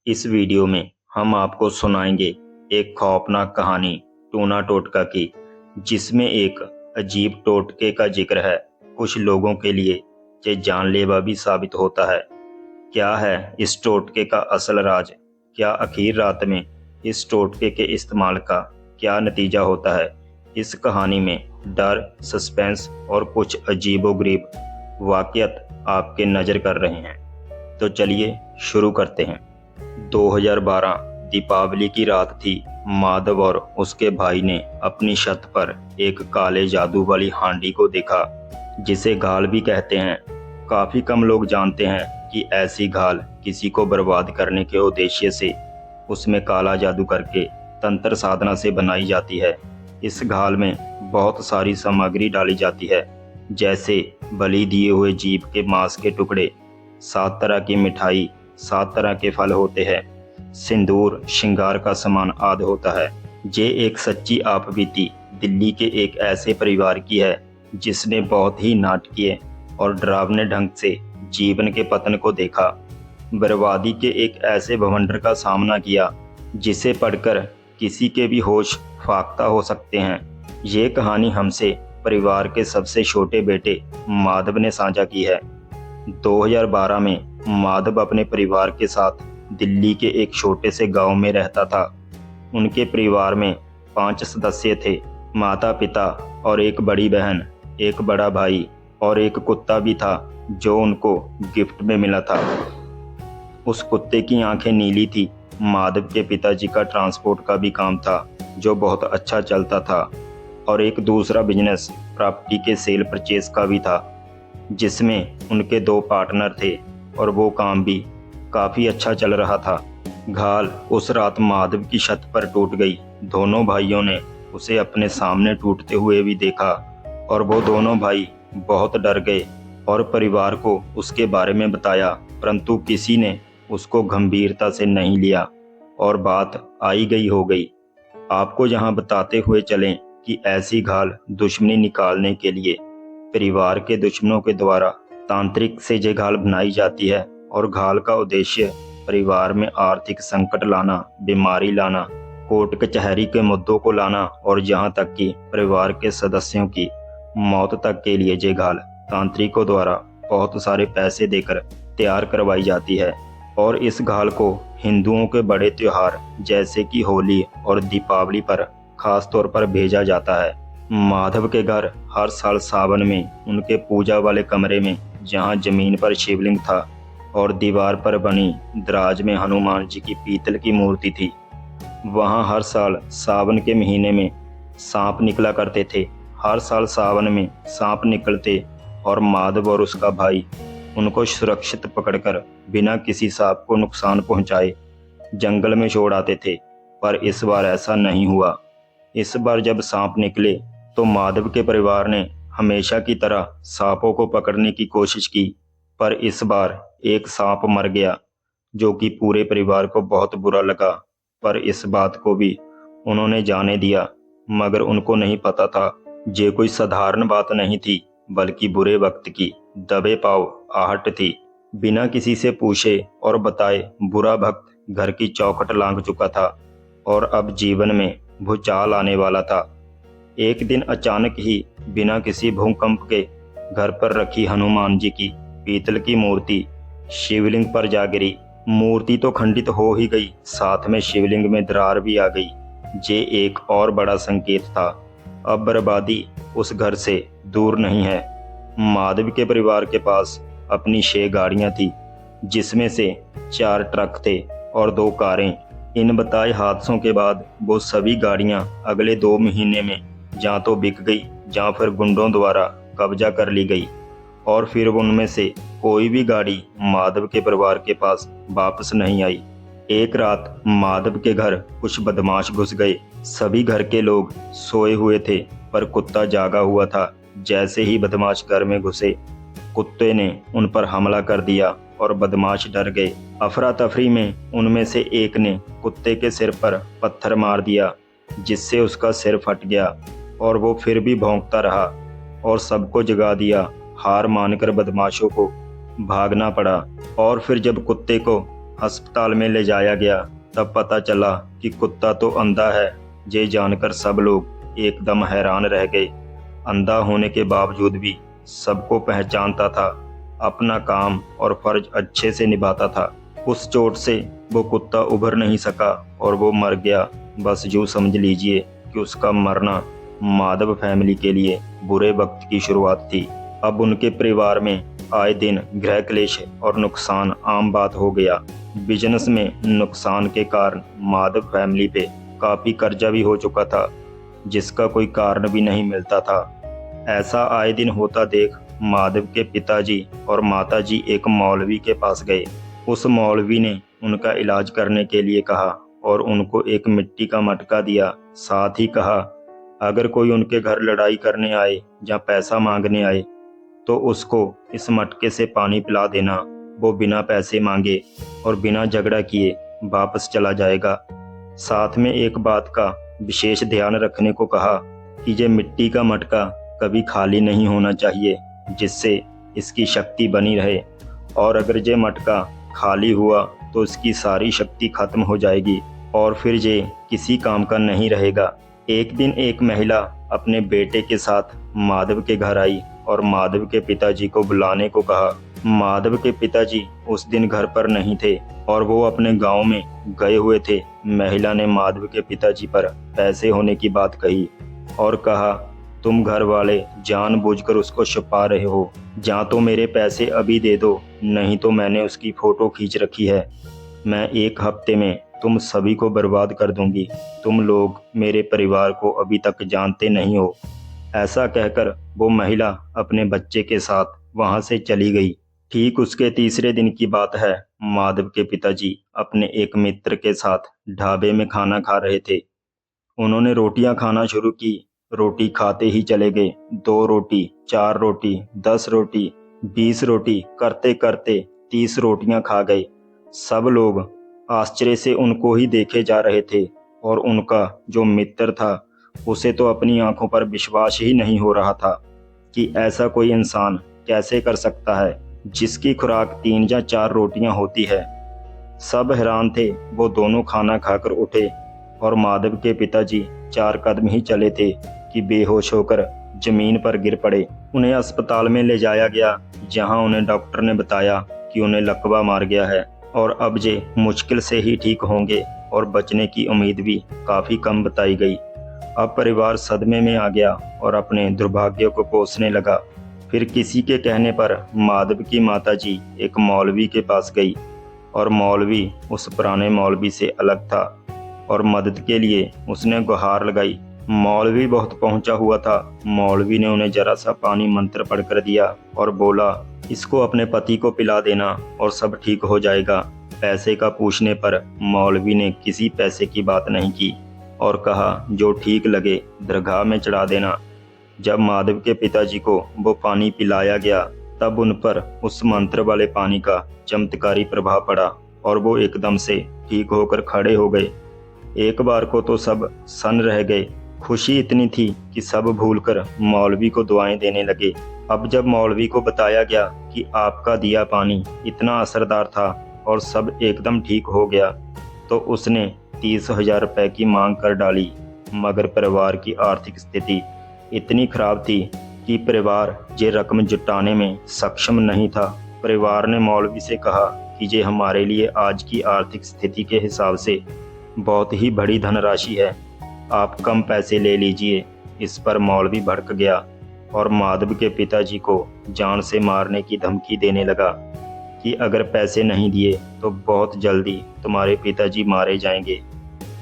इस वीडियो में हम आपको सुनाएंगे एक खौफनाक कहानी टूना टोटका की, जिसमें एक अजीब टोटके का जिक्र है। कुछ लोगों के लिए ये जानलेवा भी साबित होता है। क्या है इस टोटके का असल राज? क्या आखिर रात में इस टोटके के इस्तेमाल का क्या नतीजा होता है? इस कहानी में डर, सस्पेंस और कुछ अजीबोगरीब वाक़यात आपके नज़र कर रहे हैं। तो चलिए शुरू करते हैं। 2012 दीपावली की रात थी। माधव और उसके भाई ने अपनी छत पर एक काले जादू वाली हांडी को देखा, जिसे घाल भी कहते हैं। काफी कम लोग जानते हैं कि ऐसी घाल किसी को बर्बाद करने के उद्देश्य से उसमें काला जादू करके तंत्र साधना से बनाई जाती है। इस घाल में बहुत सारी सामग्री डाली जाती है, जैसे बलि दिए हुए जीव के मांस के टुकड़े, 7 तरह की मिठाई, 7 तरह के फल होते हैं, सिंदूर, श्रृंगार का सामान आदि होता है। ये एक सच्ची आपबीती दिल्ली के एक ऐसे परिवार की है जिसने बहुत ही नाटकीय और डरावने ढंग से जीवन के पतन को देखा, बर्बादी के एक ऐसे भवंडर का सामना किया जिसे पढ़कर किसी के भी होश फाख्ता हो सकते हैं। ये कहानी हमसे परिवार के सबसे छोटे बेटे माधव ने साझा की है। 2012 में माधव अपने परिवार के साथ दिल्ली के एक छोटे से गांव में रहता था। उनके परिवार में 5 सदस्य थे, माता पिता और एक बड़ी बहन, एक बड़ा भाई और एक कुत्ता भी था जो उनको गिफ्ट में मिला था। उस कुत्ते की आंखें नीली थी। माधव के पिताजी का ट्रांसपोर्ट का भी काम था जो बहुत अच्छा चलता था, और एक दूसरा बिजनेस प्रॉपर्टी के सेल परचेज का भी था जिसमें उनके 2 पार्टनर थे, और वो काम भी काफ़ी अच्छा चल रहा था। घाल उस रात माधव की छत पर टूट गई। दोनों भाइयों ने उसे अपने सामने टूटते हुए भी देखा, और वो दोनों भाई बहुत डर गए और परिवार को उसके बारे में बताया, परंतु किसी ने उसको गंभीरता से नहीं लिया और बात आई गई हो गई। आपको यहाँ बताते हुए चलें कि ऐसी घाल दुश्मनी निकालने के लिए परिवार के दुश्मनों के द्वारा तांत्रिक से ये घाल बनाई जाती है, और घाल का उद्देश्य परिवार में आर्थिक संकट लाना, बीमारी लाना, कोर्ट कचहरी के मुद्दों को लाना, और यहाँ तक कि परिवार के सदस्यों की मौत तक के लिए ये घाल तांत्रिकों द्वारा बहुत सारे पैसे देकर तैयार करवाई जाती है। और इस घाल को हिंदुओं के बड़े त्योहार जैसे कि होली और दीपावली पर खास तौर पर भेजा जाता है। माधव के घर हर साल सावन में उनके पूजा वाले कमरे में, जहाँ जमीन पर शिवलिंग था और दीवार पर बनी दराज में हनुमान जी की पीतल की मूर्ति थी, वहाँ हर साल सावन के महीने में सांप निकला करते थे। हर साल सावन में सांप निकलते और माधव और उसका भाई उनको सुरक्षित पकड़कर बिना किसी सांप को नुकसान पहुंचाए जंगल में छोड़ आते थे। पर इस बार ऐसा नहीं हुआ। इस बार जब सांप निकले तो माधव के परिवार ने हमेशा की तरह सांपों को पकड़ने की कोशिश की, पर इस बार एक सांप मर गया, जो कि पूरे परिवार को बहुत बुरा लगा। पर इस बात को भी उन्होंने जाने दिया, मगर उनको नहीं पता था ये कोई साधारण बात नहीं थी, बल्कि बुरे वक्त की दबे पाव आहट थी। बिना किसी से पूछे और बताए बुरा भक्त घर की चौखट लांघ चुका था, और अब जीवन में भूचाल आने वाला था। एक दिन अचानक ही बिना किसी भूकंप के घर पर रखी हनुमान जी की पीतल की मूर्ति शिवलिंग पर जा गिरी। मूर्ति तो खंडित हो ही गई, साथ में शिवलिंग में दरार भी आ गई। ये एक और बड़ा संकेत था, अब बर्बादी उस घर से दूर नहीं है। माधव के परिवार के पास अपनी 6 गाड़ियां थी, जिसमें से 4 ट्रक थे और 2 कारें। इन बताए हादसों के बाद वो सभी गाड़ियां अगले 2 महीने में या तो बिक गई या फिर गुंडों द्वारा कब्जा कर ली गई, और फिर उनमें से कोई भी गाड़ी माधव के परिवार के पास वापस नहीं आई। एक रात माधव के घर कुछ बदमाश घुस गए। सभी घर के लोग सोए हुए थे, पर कुत्ता जागा हुआ था। जैसे ही बदमाश घर में घुसे, कुत्ते ने उन पर हमला कर दिया और बदमाश डर गए। अफरा तफरी में उनमें से एक ने कुत्ते के सिर पर पत्थर मार दिया, जिससे उसका सिर फट गया, और वो फिर भी भौंकता रहा और सबको जगा दिया। हार मानकर बदमाशों को भागना पड़ा, और फिर जब कुत्ते को अस्पताल में ले जाया गया तब पता चला कि कुत्ता तो अंधा है। ये जानकर सब लोग एकदम हैरान रह गए। अंधा होने के बावजूद भी सबको पहचानता था, अपना काम और फर्ज अच्छे से निभाता था। उस चोट से वो कुत्ता उभर नहीं सका और वो मर गया। बस यूँ समझ लीजिए कि उसका मरना माधव फैमिली के लिए बुरे वक्त की शुरुआत थी। अब उनके परिवार में आए दिन गृह क्लेश और नुकसान आम बात हो गया। बिजनेस में नुकसान के कारण माधव फैमिली पे काफ़ी कर्जा भी हो चुका था, जिसका कोई कारण भी नहीं मिलता था। ऐसा आए दिन होता देख माधव के पिताजी और माताजी एक मौलवी के पास गए। उस मौलवी ने उनका इलाज करने के लिए कहा और उनको एक मिट्टी का मटका दिया। साथ ही कहा, अगर कोई उनके घर लड़ाई करने आए या पैसा मांगने आए तो उसको इस मटके से पानी पिला देना। वो बिना पैसे मांगे और बिना झगड़ा किए वापस चला जाएगा। साथ में एक बात का विशेष ध्यान रखने को कहा कि ये मिट्टी का मटका कभी खाली नहीं होना चाहिए, जिससे इसकी शक्ति बनी रहे, और अगर ये मटका खाली हुआ तो इसकी सारी शक्ति खत्म हो जाएगी और फिर ये किसी काम का नहीं रहेगा। एक दिन एक महिला अपने बेटे के साथ माधव के घर आई और माधव के पिताजी को बुलाने को कहा। माधव के पिताजी उस दिन घर पर नहीं थे और वो अपने गांव में गए हुए थे। महिला ने माधव के पिताजी पर पैसे होने की बात कही और कहा, तुम घर वाले जानबूझकर उसको छुपा रहे हो। या तो मेरे पैसे अभी दे दो, नहीं तो मैंने उसकी फोटो खींच रखी है। मैं 1 हफ्ते में तुम सभी को बर्बाद कर दूंगी। तुम लोग मेरे परिवार को अभी तक जानते नहीं हो। ऐसा कहकर वो महिला अपने बच्चे के साथ वहां से चली गई। ठीक उसके तीसरे दिन की बात है। माधव के पिताजी अपने एक मित्र के साथ ढाबे में खाना खा रहे थे। उन्होंने रोटियां खाना शुरू की। रोटी खाते ही चले गए। 2 रोटी, 4 रोटी, 10 रोटी, 20 रोटी करते करते 30 रोटियां खा गए। सब लोग आश्चर्य से उनको ही देखे जा रहे थे और उनका जो मित्र था उसे तो अपनी आंखों पर विश्वास ही नहीं हो रहा था कि ऐसा कोई इंसान कैसे कर सकता है जिसकी खुराक 3 या 4 रोटियां होती है। सब हैरान थे। वो दोनों खाना खाकर उठे और माधव के पिताजी 4 कदम ही चले थे कि बेहोश होकर जमीन पर गिर पड़े। उन्हें अस्पताल में ले जाया गया, जहां उन्हें डॉक्टर ने बताया कि उन्हें लकवा मार गया है और अब ये मुश्किल से ही ठीक होंगे और बचने की उम्मीद भी काफ़ी कम बताई गई। अब परिवार सदमे में आ गया और अपने दुर्भाग्य को कोसने लगा। फिर किसी के कहने पर माधव की माताजी एक मौलवी के पास गई और मौलवी उस पुराने मौलवी से अलग था और मदद के लिए उसने गुहार लगाई। मौलवी बहुत पहुंचा हुआ था। मौलवी ने उन्हें जरा सा पानी मंत्र पढ़कर दिया और बोला, इसको अपने पति को पिला देना और सब ठीक हो जाएगा। पैसे का पूछने पर मौलवी ने किसी पैसे की बात नहीं की और कहा, जो ठीक लगे दरगाह में चढ़ा देना। जब माधव के पिताजी को वो पानी पिलाया गया तब उन पर उस मंत्र वाले पानी का चमत्कारी प्रभाव पड़ा और वो एकदम से ठीक होकर खड़े हो गए। एक बार को तो सब सन्न रह गए। खुशी इतनी थी कि सब भूलकर मौलवी को दुआएं देने लगे। अब जब मौलवी को बताया गया कि आपका दिया पानी इतना असरदार था और सब एकदम ठीक हो गया, तो उसने 30,000 रुपए की मांग कर डाली। मगर परिवार की आर्थिक स्थिति इतनी खराब थी कि परिवार ये रकम जुटाने में सक्षम नहीं था। परिवार ने मौलवी से कहा कि ये हमारे लिए आज की आर्थिक स्थिति के हिसाब से बहुत ही बड़ी धनराशि है, आप कम पैसे ले लीजिए। इस पर मौलवी भड़क गया और माधव के पिताजी को जान से मारने की धमकी देने लगा कि अगर पैसे नहीं दिए तो बहुत जल्दी तुम्हारे पिताजी मारे जाएंगे।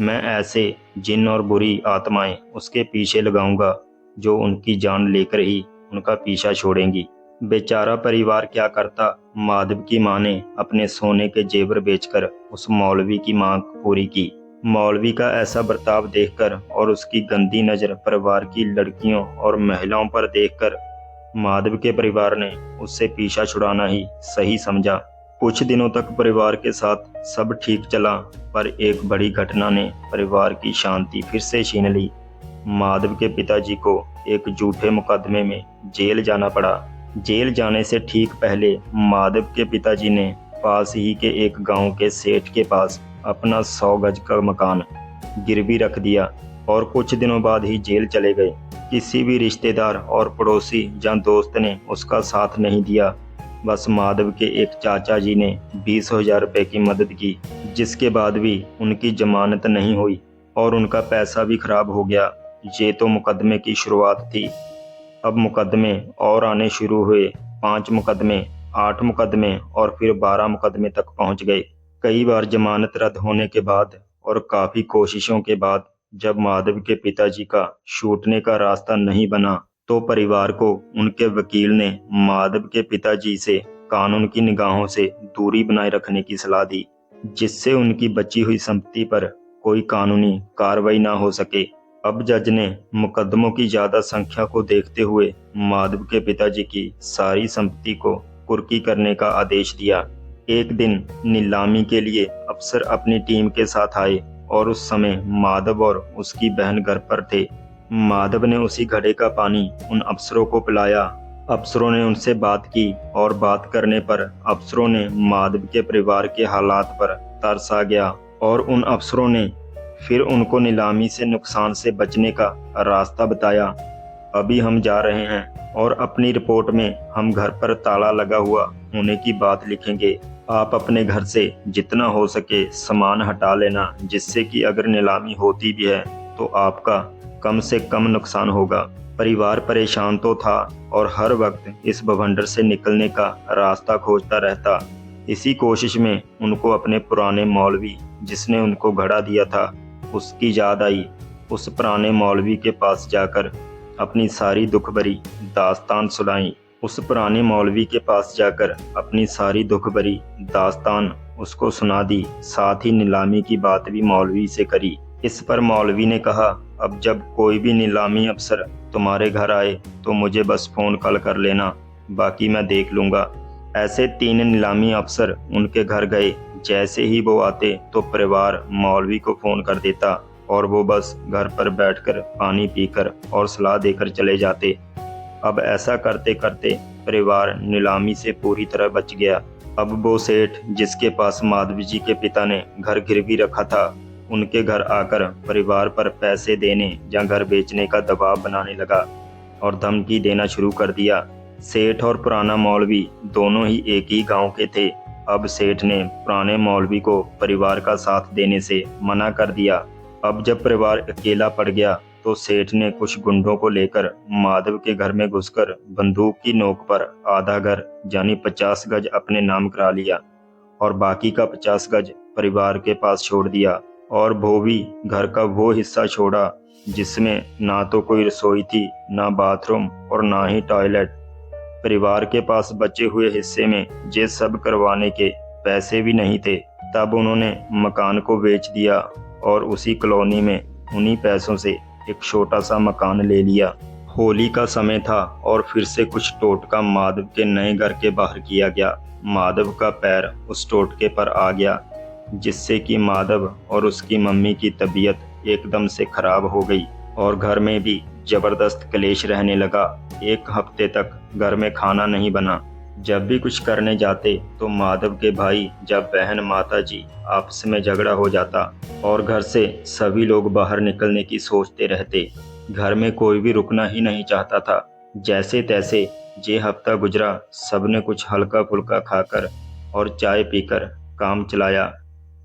मैं ऐसे जिन और बुरी आत्माएं उसके पीछे लगाऊंगा जो उनकी जान लेकर ही उनका पीछा छोड़ेंगी। बेचारा परिवार क्या करता। माधव की मां ने अपने सोने के जेवर बेचकर उस मौलवी की मांग पूरी की। मौलवी का ऐसा बर्ताव देखकर और उसकी गंदी नज़र परिवार की लड़कियों और महिलाओं पर देखकर माधव के परिवार ने उससे पीछा छुड़ाना ही सही समझा। कुछ दिनों तक परिवार के साथ सब ठीक चला, पर एक बड़ी घटना ने परिवार की शांति फिर से छीन ली। माधव के पिताजी को एक झूठे मुकदमे में जेल जाना पड़ा। जेल जाने से ठीक पहले माधव के पिताजी ने पास ही के एक गांव के सेठ के पास अपना 100 गज का मकान गिरवी रख दिया और कुछ दिनों बाद ही जेल चले गए। किसी भी रिश्तेदार और पड़ोसी या दोस्त ने उसका साथ नहीं दिया। बस माधव के एक चाचा जी ने 20,000 रुपये की मदद की, जिसके बाद भी उनकी जमानत नहीं हुई और उनका पैसा भी खराब हो गया। ये तो मुकदमे की शुरुआत थी। अब मुकदमे और आने शुरू हुए। 5 मुकदमे, 8 मुकदमे और फिर 12 मुकदमे तक पहुंच गए। कई बार जमानत रद्द होने के बाद और काफी कोशिशों के बाद जब माधव के पिताजी का छूटने का रास्ता नहीं बना, तो परिवार को उनके वकील ने माधव के पिताजी से कानून की निगाहों से दूरी बनाए रखने की सलाह दी, जिससे उनकी बची हुई संपत्ति पर कोई कानूनी कार्रवाई ना हो सके। अब जज ने मुकदमों की ज्यादा संख्या को देखते हुए माधव के पिताजी की सारी संपत्ति को कुर्की करने का आदेश दिया। एक दिन नीलामी के लिए अफसर अपनी टीम के साथ आए और उस समय माधव और उसकी बहन घर पर थे। माधव ने उसी घड़े का पानी उन अफसरों को पिलाया। अफसरों ने उनसे बात की और बात करने पर अफसरों ने माधव के परिवार के हालात पर तरस आ गया और उन अफसरों ने फिर उनको नीलामी से नुकसान से बचने का रास्ता बताया। अभी हम जा रहे हैं और अपनी रिपोर्ट में हम घर पर ताला लगा हुआ होने की बात लिखेंगे। आप अपने घर से जितना हो सके सामान हटा लेना, जिससे कि अगर नीलामी होती भी है तो आपका कम से कम नुकसान होगा। परिवार परेशान तो था और हर वक्त इस बवंडर से निकलने का रास्ता खोजता रहता। इसी कोशिश में उनको अपने पुराने मौलवी, जिसने उनको घड़ा दिया था, उसकी याद आई। उस पुराने मौलवी के पास जाकर अपनी सारी दुख भरी दास्तान सुनाई। उस पुराने मौलवी के पास जाकर अपनी सारी दुख भरी दास्तान उसको सुना दी। साथ ही नीलामी की बात भी मौलवी से करी। इस पर मौलवी ने कहा, अब जब कोई भी नीलामी अफसर तुम्हारे घर आए तो मुझे बस फोन कॉल कर लेना, बाकी मैं देख लूंगा। ऐसे 3 नीलामी अफसर उनके घर गए। जैसे ही वो आते तो परिवार मौलवी को फोन कर देता और वो बस घर पर बैठकर पानी पीकर और सलाह देकर चले जाते। अब ऐसा करते करते परिवार नीलामी से पूरी तरह बच गया। अब वो सेठ, जिसके पास माधव जी के पिता ने घर गिरवी रखा था, उनके घर आकर परिवार पर पैसे देने या घर बेचने का दबाव बनाने लगा और धमकी देना शुरू कर दिया। सेठ और पुराना मौलवी दोनों ही एक ही गांव के थे। अब सेठ ने पुराने मौलवी को परिवार का साथ देने से मना कर दिया। अब जब परिवार अकेला पड़ गया तो सेठ ने कुछ गुंडों को लेकर माधव के घर में घुसकर बंदूक की नोक पर आधा घर यानी 50 गज अपने नाम करा लिया और बाकी का 50 गज परिवार के पास छोड़ दिया। और वो भी घर का वो हिस्सा छोड़ा जिसमें ना तो कोई रसोई थी, ना बाथरूम और ना ही टॉयलेट। परिवार के पास बचे हुए हिस्से में ये सब करवाने के पैसे भी नहीं थे। तब उन्होंने मकान को बेच दिया और उसी कॉलोनी में उन्हीं पैसों से एक छोटा सा मकान ले लिया। होली का समय था और फिर से कुछ टोटका माधव के नए घर के बाहर किया गया। माधव का पैर उस टोटके पर आ गया, जिससे कि माधव और उसकी मम्मी की तबीयत एकदम से खराब हो गई और घर में भी जबरदस्त क्लेश रहने लगा। 1 हफ्ते तक घर में खाना नहीं बना। जब भी कुछ करने जाते तो माधव के भाई या बहन माता जी आपस में झगड़ा हो जाता और घर से सभी लोग बाहर निकलने की सोचते रहते। घर में कोई भी रुकना ही नहीं चाहता था। जैसे तैसे ये हफ्ता गुजरा। सबने कुछ हल्का फुल्का खाकर और चाय पीकर काम चलाया।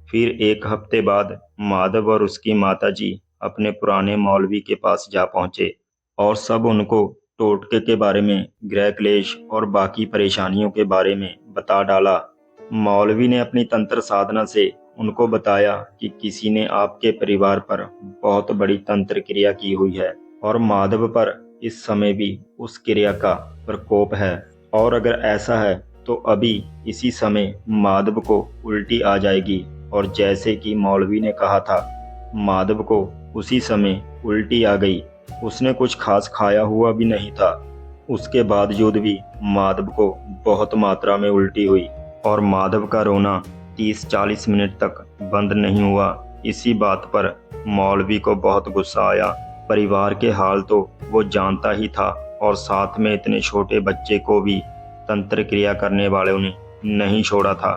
फिर 1 हफ्ते बाद माधव और उसकी माता जी अपने पुराने मौलवी के पास जा पहुंचे और सब उनको टोटके के बारे में, गृह क्लेश और बाकी परेशानियों के बारे में बता डाला। मौलवी ने अपनी तंत्र साधना से उनको बताया कि किसी ने आपके परिवार पर बहुत बड़ी तंत्र क्रिया की हुई है और माधव पर इस समय भी उस क्रिया का प्रकोप है, और अगर ऐसा है तो अभी इसी समय माधव को उल्टी आ जाएगी। और जैसे कि मौलवी ने कहा था, माधव को उसी समय उल्टी आ गई। उसने कुछ खास खाया हुआ भी नहीं था। उसके बावजूद भी माधव को बहुत मात्रा में उल्टी हुई और माधव का रोना 30-40 मिनट तक बंद नहीं हुआ। इसी बात पर मौलवी को बहुत गुस्सा आया। परिवार के हाल तो वो जानता ही था और साथ में इतने छोटे बच्चे को भी तंत्र क्रिया करने वालों ने नहीं छोड़ा था।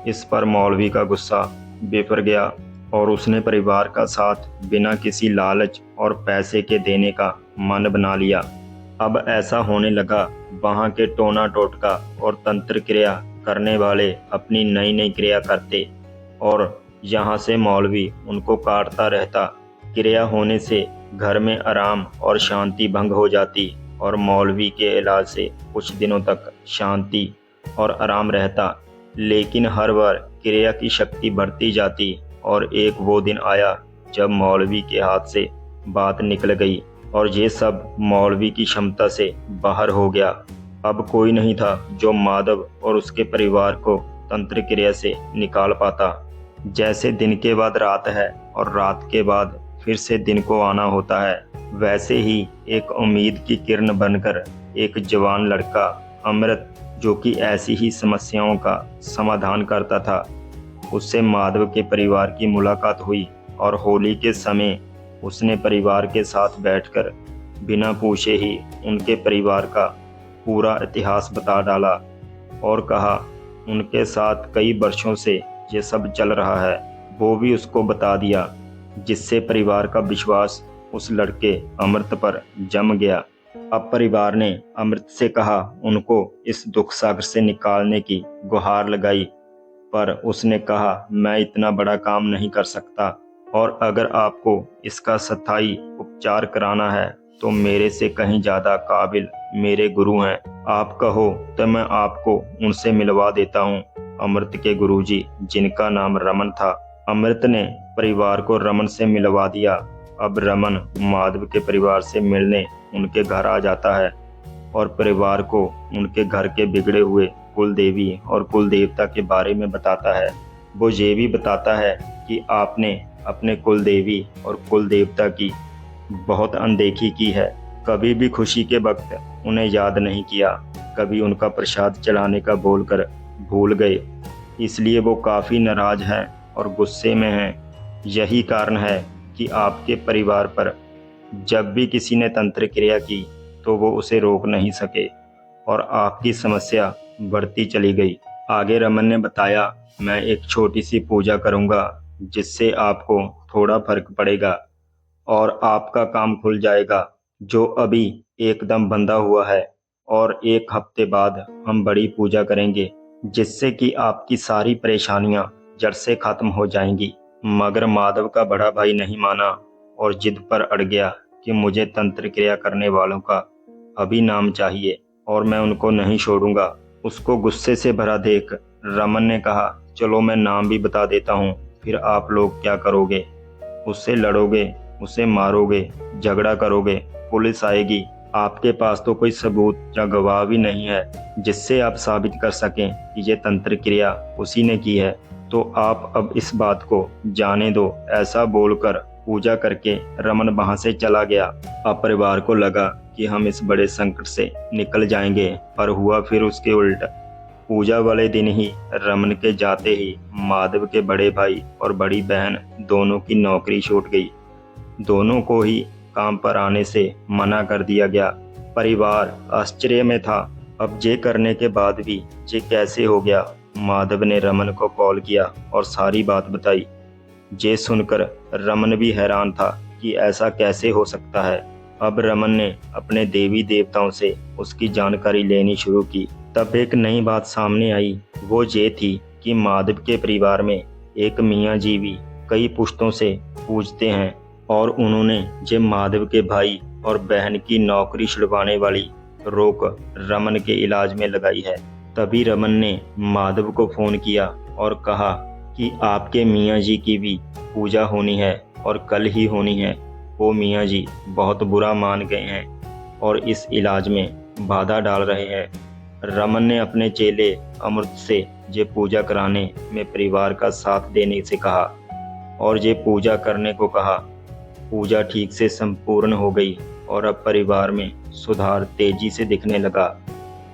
इस पर मौलवी का गुस्सा बिफर गया और उसने परिवार का साथ बिना किसी लालच और पैसे के देने का मन बना लिया। अब ऐसा होने लगा, वहाँ के टोना टोटका और तंत्र क्रिया करने वाले अपनी नई नई क्रिया करते और यहाँ से मौलवी उनको काटता रहता। क्रिया होने से घर में आराम और शांति भंग हो जाती और मौलवी के इलाज से कुछ दिनों तक शांति और आराम रहता। लेकिन हर बार क्रिया की शक्ति बढ़ती जाती और एक वो दिन आया जब मौलवी के हाथ से बात निकल गई और ये सब मौलवी की क्षमता से बाहर हो गया। अब कोई नहीं था जो माधव और उसके परिवार को तंत्र क्रिया से निकाल पाता। जैसे दिन के बाद रात है और रात के बाद फिर से दिन को आना होता है, वैसे ही एक उम्मीद की किरण बनकर एक जवान लड़का अमृत, जो कि ऐसी ही समस्याओं का समाधान करता था, उससे माधव के परिवार की मुलाकात हुई और होली के समय उसने परिवार के साथ बैठकर बिना पूछे ही उनके परिवार का पूरा इतिहास बता डाला और कहा उनके साथ कई वर्षों से ये सब चल रहा है, वो भी उसको बता दिया, जिससे परिवार का विश्वास उस लड़के अमृत पर जम गया। अब परिवार ने अमृत से कहा उनको इस दुख सागर से निकालने की गुहार लगाई, पर उसने कहा मैं इतना बड़ा काम नहीं कर सकता और अगर आपको इसका स्थायी उपचार कराना है तो मेरे से कहीं ज़्यादा काबिल मेरे गुरु हैं। आप कहो तो मैं आपको उनसे मिलवा देता हूँ। अमृत के गुरुजी, जिनका नाम रमन था। अमृत ने परिवार को रमन से मिलवा दिया। अब रमन माधव के परिवार से मिलने उनके घर आ जाता है और परिवार को उनके घर के बिगड़े हुए कुल देवी और कुल देवता के बारे में बताता है। वो ये भी बताता है कि आपने अपने कुल देवी और कुल देवता की बहुत अनदेखी की है, कभी भी खुशी के वक्त उन्हें याद नहीं किया, कभी उनका प्रसाद चढ़ाने का बोलकर भूल गए, इसलिए वो काफ़ी नाराज हैं और गुस्से में हैं। यही कारण है कि आपके परिवार पर जब भी किसी ने तंत्र क्रिया की तो वो उसे रोक नहीं सके और आपकी समस्या बढ़ती चली गई। आगे रमन ने बताया, मैं एक छोटी सी पूजा करूँगा जिससे आपको थोड़ा फर्क पड़ेगा और आपका काम खुल जाएगा, जो अभी एकदम बंधा हुआ है, और एक हफ्ते बाद हम बड़ी पूजा करेंगे जिससे कि आपकी सारी परेशानियां जड़ से खत्म हो जाएंगी। मगर माधव का बड़ा भाई नहीं माना और जिद पर अड़ गया कि मुझे तंत्र क्रिया करने वालों का अभी नाम चाहिए और मैं उनको नहीं छोड़ूंगा। उसको गुस्से से भरा देख रमन ने कहा, चलो मैं नाम भी बता देता हूँ, फिर आप लोग क्या करोगे? उससे लड़ोगे, उसे मारोगे, झगड़ा करोगे, पुलिस आएगी, आपके पास तो कोई सबूत या गवाह भी नहीं है जिससे आप साबित कर सकें कि ये तंत्र क्रिया उसी ने की है, तो आप अब इस बात को जाने दो। ऐसा बोलकर पूजा करके रमन वहां से चला गया। अब परिवार को लगा कि हम इस बड़े संकट से निकल जाएंगे, पर हुआ फिर उसके उल्ट। पूजा वाले दिन ही रमन के जाते ही माधव के बड़े भाई और बड़ी बहन दोनों की नौकरी छूट गई। दोनों को ही काम पर आने से मना कर दिया गया। परिवार आश्चर्य में था, अब ये करने के बाद भी ये कैसे हो गया। माधव ने रमन को कॉल किया और सारी बात बताई। ये सुनकर रमन भी हैरान था कि ऐसा कैसे हो सकता है। अब रमन ने अपने देवी देवताओं से उसकी जानकारी लेनी शुरू की। तब एक नई बात सामने आई। वो ये थी कि माधव के परिवार में एक मियाँ जी भी कई पुश्तों से पूजते हैं और उन्होंने जे माधव के भाई और बहन की नौकरी छुड़वाने वाली रोक रमन के इलाज में लगाई है। तभी रमन ने माधव को फोन किया और कहा कि आपके मियाँ जी की भी पूजा होनी है और कल ही होनी है। वो मियाँ जी बहुत बुरा मान गए हैं और इस इलाज में बाधा डाल रहे हैं। रमन ने अपने चेले अमृत से ये पूजा कराने में परिवार का साथ देने से कहा और ये पूजा करने को कहा। पूजा ठीक से संपूर्ण हो गई और अब परिवार में सुधार तेजी से दिखने लगा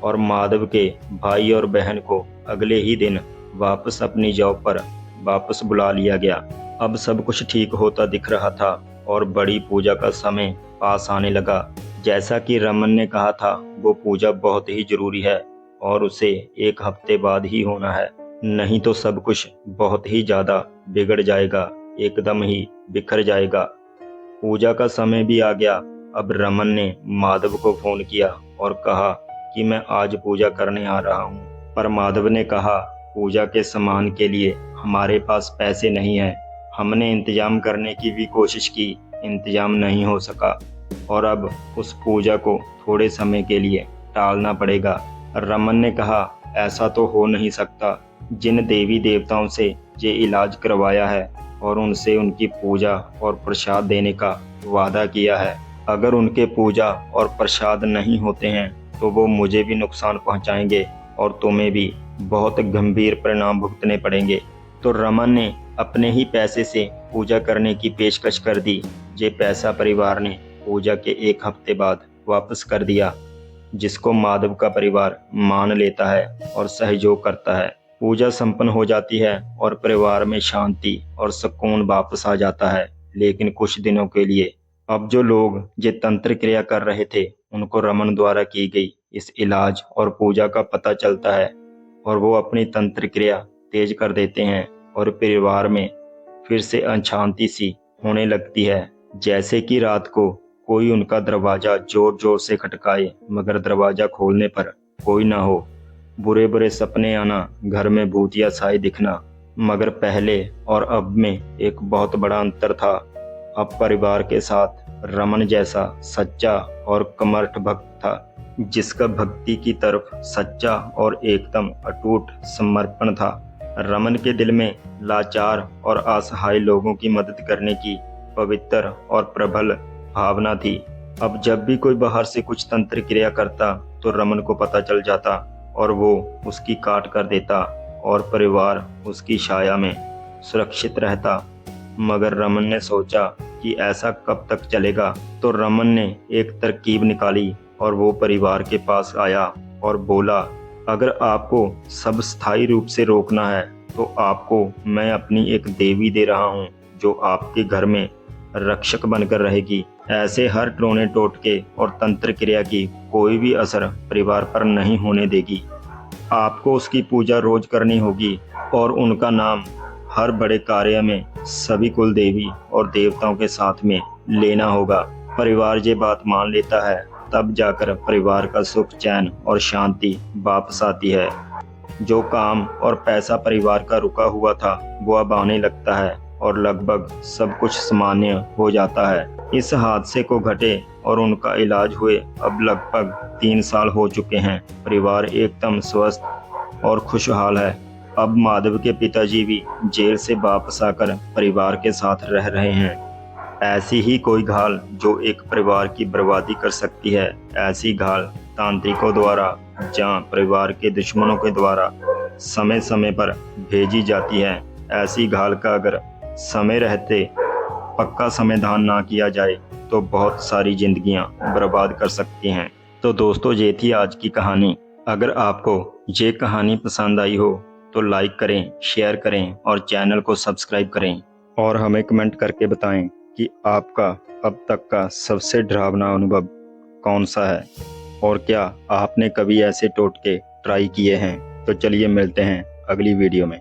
और माधव के भाई और बहन को अगले ही दिन वापस अपनी जॉब पर वापस बुला लिया गया। अब सब कुछ ठीक होता दिख रहा था और बड़ी पूजा का समय पास आने लगा। जैसा कि रमन ने कहा था, वो पूजा बहुत ही जरूरी है और उसे एक हफ्ते बाद ही होना है। नहीं तो सब कुछ बहुत ही ज़्यादा बिगड़ जाएगा, एकदम ही बिखर जाएगा। पूजा का समय भी आ गया। अब रमन ने माधव को फोन किया और कहा कि मैं आज पूजा करने आ रहा हूँ। पर माधव ने कहा, पूजा के सामान के लिए हमारे पास पैसे नहीं हैं। हमने इंतजाम करने की भी कोशिश की, इंतजाम नहीं हो सका और अब उस पूजा को थोड़े समय के लिए टालना पड़ेगा। रमन ने कहा, ऐसा तो हो नहीं सकता। जिन देवी देवताओं से ये इलाज करवाया है और उनसे उनकी पूजा और प्रसाद देने का वादा किया है, अगर उनके पूजा और प्रसाद नहीं होते हैं तो वो मुझे भी नुकसान पहुंचाएंगे और तुम्हें भी बहुत गंभीर परिणाम भुगतने पड़ेंगे। तो रमन ने अपने ही पैसे से पूजा करने की पेशकश कर दी। ये पैसा परिवार ने पूजा के एक हफ्ते बाद वापस कर दिया, जिसको माधव का परिवार मान लेता है और सहयोग करता है। पूजा संपन्न हो जाती है और परिवार में शांति और सुकून वापस आ जाता है। लेकिन कुछ दिनों के लिए अब जो लोग ये तंत्र क्रिया कर रहे थे, उनको रमन द्वारा की गई इस इलाज और पूजा का पता चलता है और वो अपनी तंत्र क्रिया तेज कर देते हैं और परिवार में फिर से अशांति सी होने लगती है। जैसे कि रात को कोई उनका दरवाजा जोर जोर से खटकाए मगर दरवाजा खोलने पर कोई ना हो, बुरे बुरे सपने आना, घर में भूतिया साए दिखना। मगर पहले और अब में एक बहुत बड़ा अंतर था। अब परिवार के साथ रमन जैसा सच्चा और कर्मठ भक्त था, जिसका भक्ति की तरफ सच्चा और एकदम अटूट समर्पण था। रमन के दिल में लाचार और असहाय लोगों की मदद करने की पवित्र और प्रबल भावना थी। अब जब भी कोई बाहर से कुछ तंत्र क्रिया करता तो रमन को पता चल जाता और वो उसकी काट कर देता और परिवार उसकी छाया में सुरक्षित रहता। मगर रमन ने सोचा कि ऐसा कब तक चलेगा, तो रमन ने एक तरकीब निकाली और वो परिवार के पास आया और बोला, अगर आपको सब स्थायी रूप से रोकना है तो आपको मैं अपनी एक देवी दे रहा हूँ जो आपके घर में रक्षक बनकर रहेगी। ऐसे हर टोने टोटके और तंत्र क्रिया की कोई भी असर परिवार पर नहीं होने देगी। आपको उसकी पूजा रोज करनी होगी और उनका नाम हर बड़े कार्य में सभी कुल देवी और देवताओं के साथ में लेना होगा। परिवार ये बात मान लेता है, तब जाकर परिवार का सुख, चैन और शांति वापस आती है। जो काम और पैसा परिवार का रुका हुआ था वो अब आने लगता है और लगभग सब कुछ सामान्य हो जाता है। इस हादसे को घटे और उनका इलाज हुए अब लगभग 3 साल हो चुके हैं। परिवार एकदम स्वस्थ और खुशहाल है। अब माधव के पिताजी भी जेल से वापस आकर परिवार के साथ रह रहे हैं। ऐसी ही कोई घाल जो एक परिवार की बर्बादी कर सकती है, ऐसी घाल तांत्रिकों द्वारा या परिवार के दुश्मनों के द्वारा समय समय पर भेजी जाती है। ऐसी घाल का अगर समय रहते पक्का समाधान ना किया जाए तो बहुत सारी जिंदगियां बर्बाद कर सकती हैं। तो दोस्तों, ये थी आज की कहानी। अगर आपको ये कहानी पसंद आई हो तो लाइक करें, शेयर करें और चैनल को सब्सक्राइब करें और हमें कमेंट करके बताएं कि आपका अब तक का सबसे डरावना अनुभव कौन सा है और क्या आपने कभी ऐसे टोटके ट्राई किए हैं। तो चलिए मिलते हैं अगली वीडियो में।